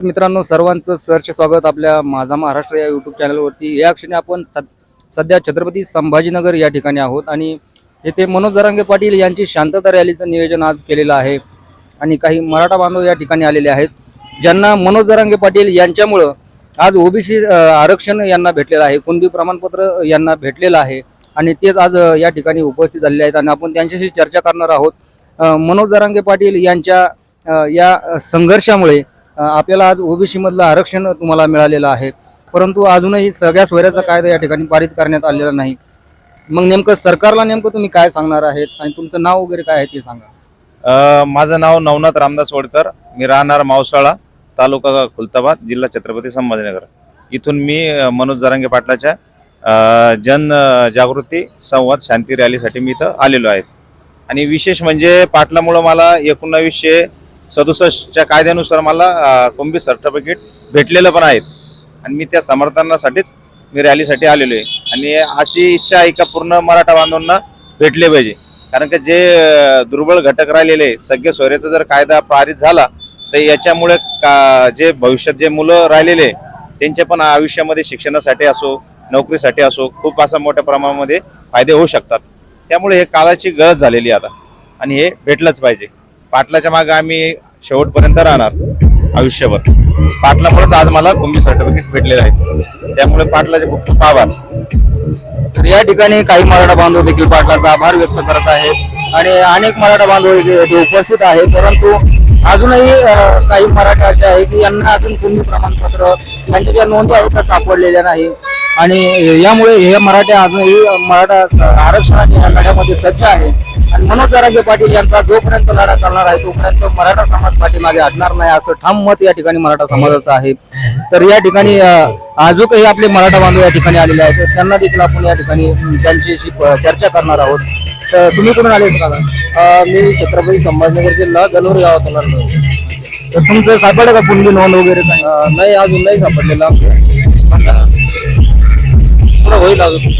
मित्रांनो, सर्वांचं सहर्ष स्वागत आपल्या माझा महाराष्ट्र या यूट्यूब चॅनलवरती। या क्षणी आपण सध्या छत्रपती संभाजीनगर या ठिकाणी आहोत आणि येथे मनोज जरांगे पाटील यांची शांतता रॅलीचं नियोजन आज केलेलं आहे आणि काही मराठा बांधव या ठिकाणी आलेले आहेत, ज्यांना मनोज जरांगे पाटील यांच्यामुळं आज ओबीसी आरक्षण यांना भेटलेलं आहे, कुणबी प्रमाणपत्र यांना भेटलेलं आहे आणि तेच आज या ठिकाणी उपस्थित झालेले आहेत आणि आपण त्यांच्याशी चर्चा करणार आहोत। मनोज जरांगे पाटील यांच्या या संघर्षामुळे आपल्याला आज ओबीसी मधलं आरक्षण तुम्हाला मिळालेलं आहे, परंतु अजूनही सगळ्या सोयऱ्याचा कायदा या ठिकाणी पारित करण्यात आलेला नाही। मग नेमकं सरकारला तुम्ही काय सांगणार आहेत आणि तुमचं नाव वगैरे काय आहे ते सांगा। माझं नाव नवनाथ रामदास वडकर, मी राहणार मावसाळा, तालुका खुलताबाद, जिल्हा छत्रपती संभाजीनगर। इथून मी मनोज जरांगे पाटलाच्या जन जागृती संवाद शांती रॅलीसाठी मी इथं आलेलो आहे आणि विशेष म्हणजे पाटलामुळे मला 1967च्या कायद्यानुसार मला कुणबी सर्टिफिकेट भेटलेलं पण आहेत आणि मी त्या समर्थनासाठीच मी रॅलीसाठी आलेलो आहे आणि अशी इच्छा आहे का पूर्ण मराठा बांधवांना भेटले पाहिजे, कारण की जे दुर्बळ घटक राहिलेले सगळे सोयऱ्याचा जर कायदा पारित झाला तर याच्यामुळे जे भविष्यात जे मुलं राहिलेले त्यांचे पण आयुष्यामध्ये शिक्षणासाठी असो नोकरीसाठी असो खूप असा मोठ्या प्रमाणामध्ये फायदे होऊ शकतात। त्यामुळे हे काळाची गरज झालेली आता आणि हे भेटलंच पाहिजे। पाटलाच्या मागे आम्ही शेवटपर्यंत राहणार आयुष्यभर। पाटलामुळेच आज मला कुणबी सर्टिफिकेट भेटलेलं आहे, त्यामुळे पाटलाचे खूप खूप आभार। तर या ठिकाणी काही मराठा बांधव देखील पाटलाचा आभार व्यक्त करत आहेत आणि अनेक मराठा बांधव इथे उपस्थित आहेत, परंतु अजूनही काही मराठा असे आहे की यांना अजून कुणबी प्रमाणपत्र यांच्या ज्या नोंदी आहेत त्या सापडलेल्या नाही आणि यामुळे हे मराठा अजूनही मराठा आरक्षणाच्या लढ्यामध्ये सज्ज आहे आणि मनोज जरांगे पाटील यांचा जोपर्यंत लढा चालणार आहे तोपर्यंत मराठा समाज पाठीमागे हटणार नाही असं ठाम मत या ठिकाणी मराठा समाजाचं आहे। तर या ठिकाणी अजूनही आपले मराठा बांधव या ठिकाणी आलेले आहेत, त्यांना देखील आपण या ठिकाणी त्यांच्याशी चर्चा करणार आहोत। तर तुम्ही कुठून आले दादा? मी छत्रपती संभाजीनगर जिल्हा गणूर गावातून आलो। तर तुमचं सापडलं का कुणबी नोंद वगैरे काही? नाही, अजून नाही सापडलेला, पुढे होईल अजून।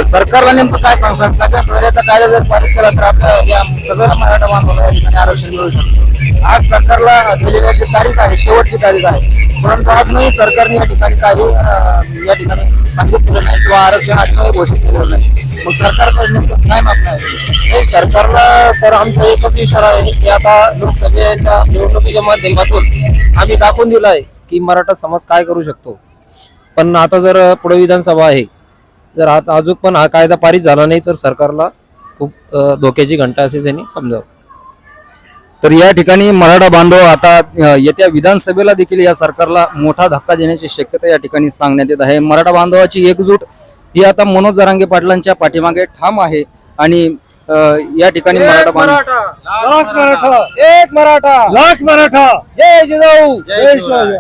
सरकारला नेमकं काय सांगतात? सगळ्या सोयऱ्याचा कायदा जर पारित केला तर आपल्या या सगळ्या मराठा बांधवांना या ठिकाणी आरक्षण मिळू शकतं। आज सरकारला दिलेली जी तारीख आहे शेवटची तारीख आहे, परंतु अजूनही सरकारने या ठिकाणी काही या ठिकाणी सांगितलेलं नाही किंवा आरक्षण अजूनही घोषित केलेलं नाही। मग सरकारकडे नेमकं काय मागणं आहे? सरकारला सर आमचा एकच इशारा आहे की आता लोकसभेच्या निवडणुकीच्या माध्यमातून आम्ही दाखवून दिलं आहे की मराठा समाज काय करू शकतो, पण आता जर पुढे विधानसभा आहे, जर आता अजून पण हा कायदा पारित झाला नाही तर सरकारला खूप धोक्याची घंटा असे त्यांनी समजावं। तर या ठिकाणी मराठा बांधव आता येत्या विधानसभेला देखील या सरकारला मोठा धक्का देण्याची शक्यता या ठिकाणी सांगण्यात येत आहे। मराठा बांधवाची एकजूट ही आता मनोज जरांगे पाटलांच्या पाठीमागे ठाम आहे आणि या ठिकाणी मराठा एक मराठा, जय जिजाऊ, जय शिवराय।